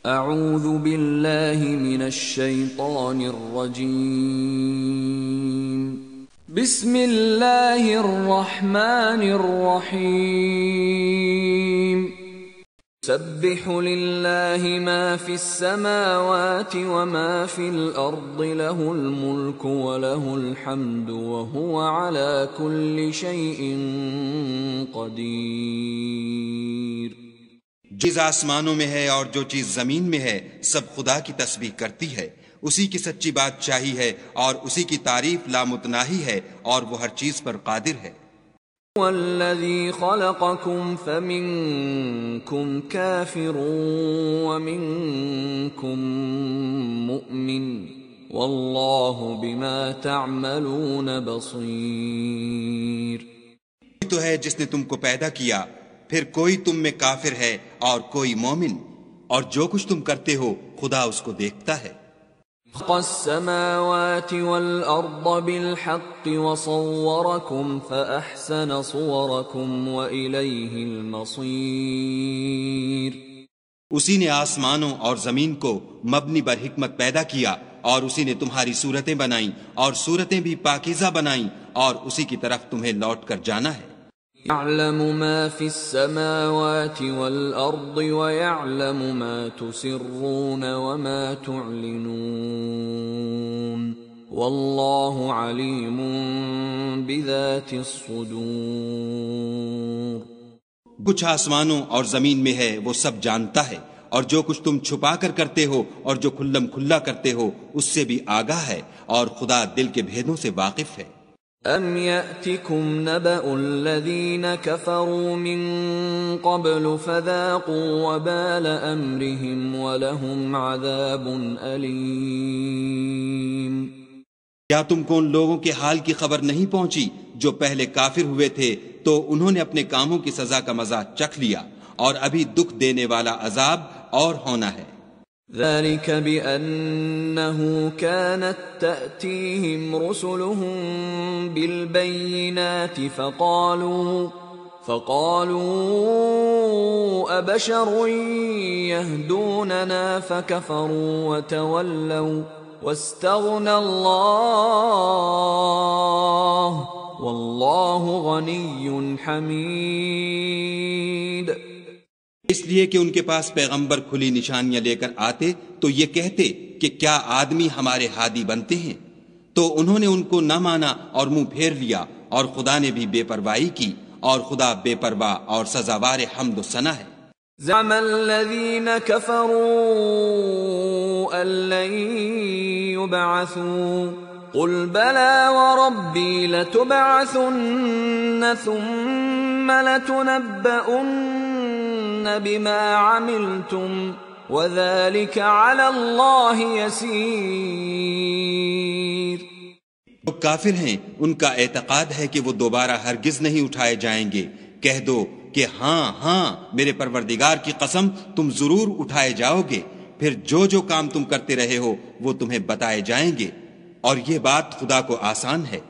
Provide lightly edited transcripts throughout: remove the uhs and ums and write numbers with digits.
اعوذ باللہ من الشیطان الرجیم بسم اللہ الرحمن الرحیم يسبح لله ما في السماوات وما في الأرض له الملك وله الحمد وهو على كل شيء قدير. جو چیز آسمانوں میں ہے اور جو چیز زمین میں ہے سب خدا کی تسبیح کرتی ہے. اسی کی سچی بادشاہی ہے اور اسی کی تعریف لامتناہی ہے اور وہ ہر چیز پر قادر ہے. والذی خلقکم فمنکم کافر ومنکم مؤمن واللہ بما تعملون بصیر. تو ہے جس نے تم کو پیدا کیا، پھر کوئی تم میں کافر ہے اور کوئی مومن، اور جو کچھ تم کرتے ہو خدا اس کو دیکھتا ہے. خلق السماوات والأرض بالحق وصوركم فأحسن صوركم وإليه المصير. اسی نے آسمانوں اور زمین کو مبنی بر حکمت پیدا کیا اور اسی نے تمہاری صورتیں بنائیں اور صورتیں بھی پاکیزہ بنائیں اور اسی کی طرف تمہیں لوٹ کر جانا ہے. يعلم ما في السماوات والأرض ويعلم ما تسرون وما تعلنون والله عليم بذات الصدور. کچھ آسمانوں اور زمین میں ہے وہ سب جانتا ہے، اور جو کچھ تم چھپا کر کرتے ہو اور جو کھلم کھلا کرتے ہو اس سے بھی آگاہ ہے، اور خدا دل کے بھیدوں سے واقف ہے. ام یأتکم نبأ الذین کفروا من قبل فذاقوا وبال امرهم ولهم عذاب علیم. کیا تم کو ان لوگوں کے حال کی خبر نہیں پہنچی جو پہلے کافر ہوئے تھے تو انہوں نے اپنے کاموں کی سزا کا مزہ چکھ لیا، اور ابھی دکھ دینے والا عذاب اور ہونا ہے. ذلك بأنه كانت تأتيهم رسلهم بالبينات فقالوا أبشر يهدوننا فكفروا وتولوا واستغنى الله والله غني حميد. اس لیے کہ ان کے پاس پیغمبر کھلی نشانیاں لے کر آتے تو یہ کہتے کہ کیا آدمی ہمارے ہادی بنتے ہیں، تو انہوں نے ان کو نہ مانا اور منہ پھیر لیا، اور خدا نے بھی بے پرواہی کی، اور خدا بے پرواہ اور سزاوار حمد و ثنا ہے. زعم الذين كفروا أن لن يبعثوا قل بلى وربي لتبعثن ثم لتنبؤن بما عملتم وذلك على الله يسير. جو کافر ہیں ان کا اعتقاد ہے کہ وہ دوبارہ ہرگز نہیں اٹھائے جائیں گے. کہہ دو کہ ہاں ہاں میرے پروردگار کی قسم تم ضرور اٹھائے جاؤ گے، پھر جو جو کام تم کرتے رہے ہو وہ تمہیں بتائے جائیں گے، اور یہ بات خدا کو آسان ہے.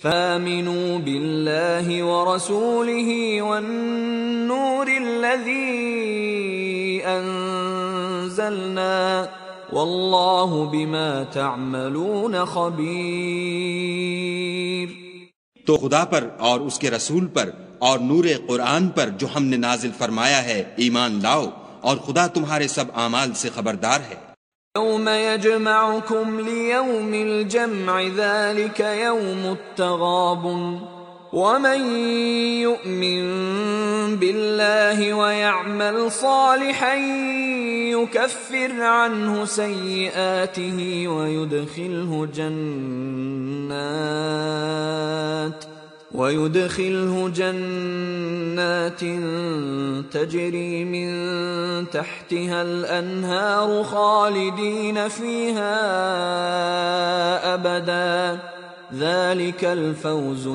فآمنوا بالله ورسوله والنور الذي أنزلنا والله بما تعملون خبير. تو خدا پر اور اس کے رسول پر اور نور قرآن پر جو ہم نے نازل فرمایا ہے ایمان لاؤ، اور خدا تمہارے سب اعمال سے خبردار ہے. يوم يجمعكم ليوم الجمع ذلك يوم التغابن ومن يؤمن بالله ويعمل صالحا يكفر عنه سيئاته ويدخله جنات تجري من تحتها الأنهار خالدين فيها أبدا ذلك الفوز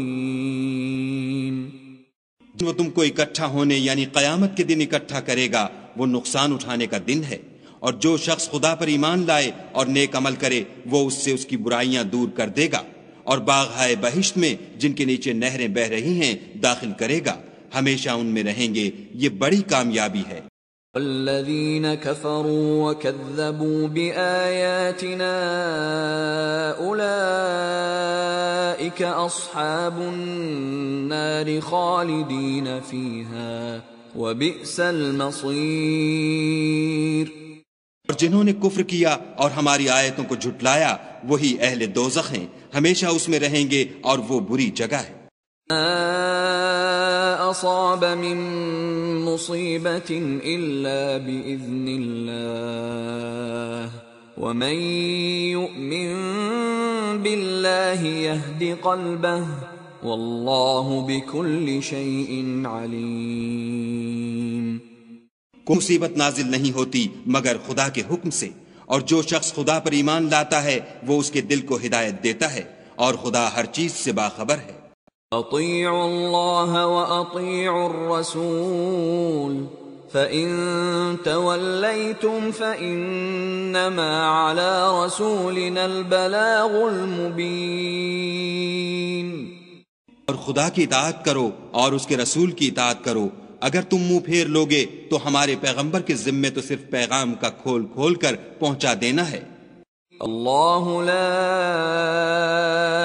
العظيم. جو تم کو اکٹھا ہونے یعنی قیامت کے دن اکٹھا کرے گا وہ نقصان اٹھانے کا دن ہے، اور جو شخص خدا پر ایمان لائے اور نیک عمل کرے وہ اس سے اس کی برائیاں دور کر دے گا، اور باغ ہائے بہشت میں جن کے نیچے نہریں بہ رہی ہیں داخل کرے گا، ہمیشہ ان میں رہیں گے. یہ بڑی کامیابی ہے. والذين كفروا وكذبوا بآياتنا أولئك أصحاب النار خالدين فيها وبئس المصير۔ اور جنہوں نے کفر کیا اور ہماری آیتوں کو جھٹلایا وہی اہل دوزخ ہیں، ہمیشہ اس میں رہیں گے اور وہ بری جگہ ہے۔ ما أصاب من مصيبة إلا بإذن الله ومن يؤمن بالله يهد قلبه والله بكل شيء عليم۔ کوئی مصیبت نازل نہیں ہوتی مگر خدا کے حکم سے، اور جو شخص خدا پر ایمان لاتا ہے وہ اس کے دل کو ہدایت دیتا ہے، اور خدا ہر چیز سے باخبر ہے۔ اطیعوا اللہ واطیعوا الرسول فإن تولیتم فإنما على رسولنا البلاغ المبین۔ اور خدا کی اطاعت کرو اور اس کے رسول کی اطاعت کرو، اگر تم منہ پھیر لوگے تو ہمارے پیغمبر کے ذمے تو صرف پیغام کا کھول کھول کر پہنچا دینا ہے۔ اللہ لا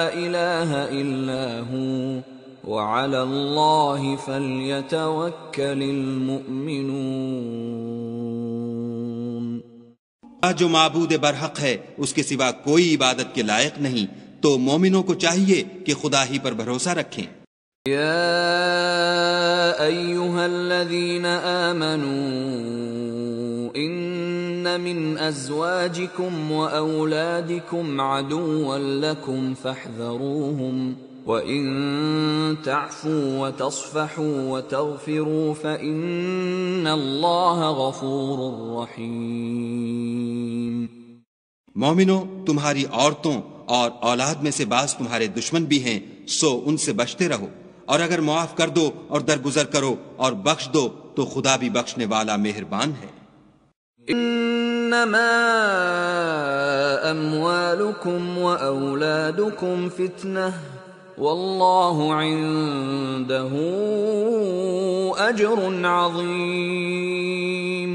الہ الا ہو وعلی اللہ فلیتوکل المؤمنون۔ جو معبود برحق ہے اس کے سوا کوئی عبادت کے لائق نہیں، تو مومنوں کو چاہیے کہ خدا ہی پر بھروسہ رکھیں۔ یا ایھا الذین آمنوا ان من ازواجکم واولادکم عدوا لکم فاحذروہم وَإِن تَعْفُوا وَتَصْفَحُوا وَتَغْفِرُوا فَإِنَّ اللَّهَ غَفُورٌ رَحِيمٌ۔ مومنو، تمہاری عورتوں اور اولاد میں سے بعض تمہارے دشمن بھی ہیں، سو ان سے بچتے رہو، اور اگر معاف کر دو اور درگزر کرو اور بخش دو تو خدا بھی بخشنے والا مہربان ہے۔ انما اموالکم واولادکم فتنہ واللہ عنده اجر عظیم۔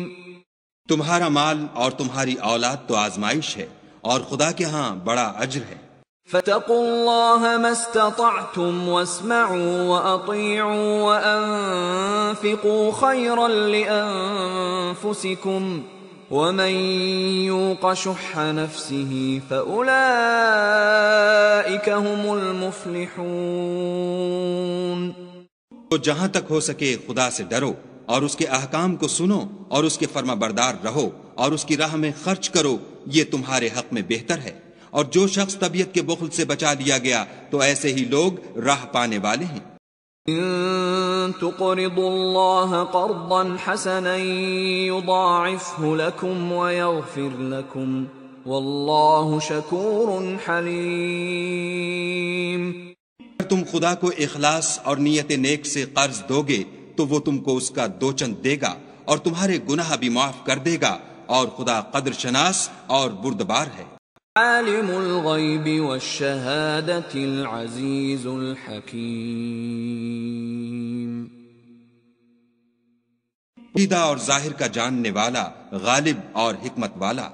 تمہارا مال اور تمہاری اولاد تو آزمائش ہے، اور خدا کے ہاں بڑا اجر ہے۔ فاتقوا اللہ ما استطعتم واسمعوا واطیعوا وانفقوا خیرا لانفسکم ومن یوق شح نفسه فاولئک هم المفلحون۔ تو جہاں تک ہو سکے خدا سے ڈرو اور اس کے احکام کو سنو اور اس کے فرما بردار رہو اور اس کی راہ میں خرچ کرو، یہ تمہارے حق میں بہتر ہے۔ اور جو شخص طبیعت کے بخل سے بچا لیا گیا تو ایسے ہی لوگ راہ پانے والے ہیں۔ ان تقرضوا اللہ قرضا حسنا یضاعفه لکم ویغفر لکم واللہ شکور حلیم۔ اگر تم خدا کو اخلاص اور نیت نیک سے قرض دو گے تو وہ تم کو اس کا دو چند دے گا اور تمہارے گناہ بھی معاف کر دے گا، اور خدا قدر شناس اور بردبار ہے۔ عالم الغیب والشہادۃ العزیز الحکیم۔ پوشیدہ اور ظاہر کا جاننے والا، غالب اور حکمت والا۔